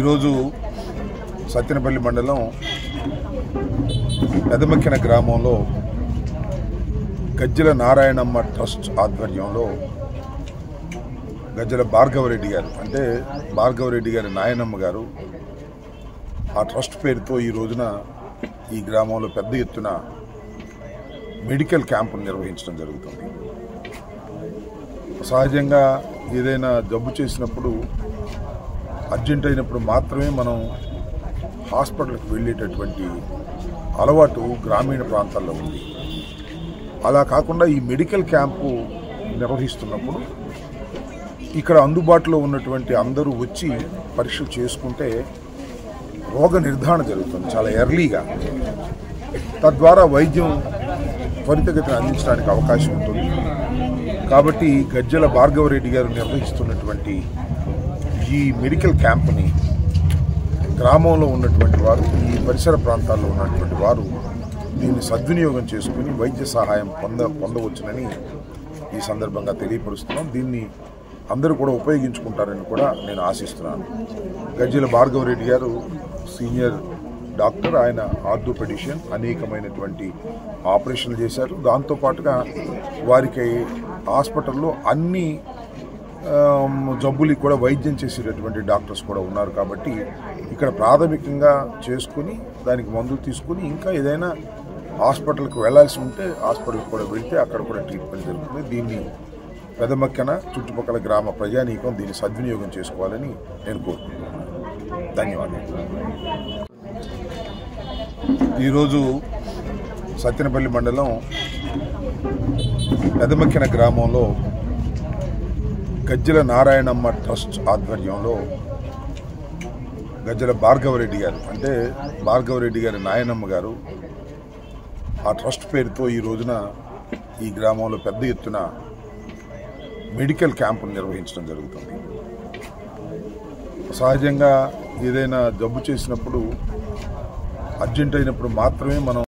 ఈరోజు సత్తెనపల్లి మండలం పెదమక్కిన గ్రామంలో గజ్జల నారాయణమ్మ ట్రస్ట్ ఆధ్వర్యంలో గజ్జల భార్గవరెడ్డి గారు అంటే భార్గవరెడ్డి గారి నాయనమ్మ గారు ఆ ట్రస్ట్ పేరుతో ఈ రోజున ఈ గ్రామంలో పెద్ద ఎత్తున మెడికల్ క్యాంపును నిర్వహించడం జరుగుతుంది. సహజంగా ఏదైనా జబ్బు చేసినప్పుడు అర్జెంట్ అయినప్పుడు మాత్రమే మనం హాస్పిటల్కి వెళ్ళేటటువంటి అలవాటు గ్రామీణ ప్రాంతాల్లో ఉంది. అలా కాకుండా ఈ మెడికల్ క్యాంపు నిర్వహిస్తున్నప్పుడు ఇక్కడ అందుబాటులో ఉన్నటువంటి అందరూ వచ్చి పరీక్షలు చేసుకుంటే రోగ నిర్ధారణ జరుగుతుంది చాలా ఎర్లీగా. తద్వారా వైద్యం త్వరితగతిన అందించడానికి అవకాశం ఉంటుంది. కాబట్టి గజ్జల భార్గవరెడ్డి గారు నిర్వహిస్తున్నటువంటి ఈ మెడికల్ క్యాంప్ని గ్రామంలో ఉన్నటువంటి వారు, ఈ పరిసర ప్రాంతాల్లో ఉన్నటువంటి వారు దీన్ని సద్వినియోగం చేసుకుని వైద్య సహాయం పొందవచ్చునని ఈ సందర్భంగా తెలియపరుస్తున్నాం. దీన్ని అందరూ కూడా ఉపయోగించుకుంటారని కూడా నేను ఆశిస్తున్నాను. గజ్జల భార్గవరెడ్డి గారు సీనియర్ డాక్టర్, ఆయన ఆర్థోపెడిషియన్, అనేకమైనటువంటి ఆపరేషన్లు చేశారు. దాంతోపాటుగా వారికి హాస్పిటల్లో అన్ని జబ్బులకి కూడా వైద్యం చేసేటటువంటి డాక్టర్స్ కూడా ఉన్నారు. కాబట్టి ఇక్కడ ప్రాథమికంగా చేసుకుని దానికి మందులు తీసుకుని ఇంకా ఏదైనా హాస్పిటల్కి వెళ్లాల్సి ఉంటే హాస్పిటల్కి కూడా వెళ్తే అక్కడ కూడా ట్రీట్మెంట్ జరుగుతుంది. దీన్ని పెదమక్కిన చుట్టుపక్కల గ్రామ ప్రజానీకం దీన్ని సద్వినియోగం చేసుకోవాలని నేను కోరుకుంటున్నాను. ధన్యవాదాలు. ఈరోజు సత్తెనపల్లి మండలం పెదమక్కిన గ్రామంలో గజ్జల నారాయణమ్మ ట్రస్ట్ ఆధ్వర్యంలో గజ్జల భార్గవరెడ్డి గారు అంటే భార్గవరెడ్డి గారి నాయనమ్మ గారు ఆ ట్రస్ట్ పేరుతో ఈ రోజున ఈ గ్రామంలో పెద్ద ఎత్తున మెడికల్ క్యాంపును నిర్వహించడం జరుగుతుంది. సహజంగా ఏదైనా జబ్బు చేసినప్పుడు అర్జెంట్ అయినప్పుడు మాత్రమే మనం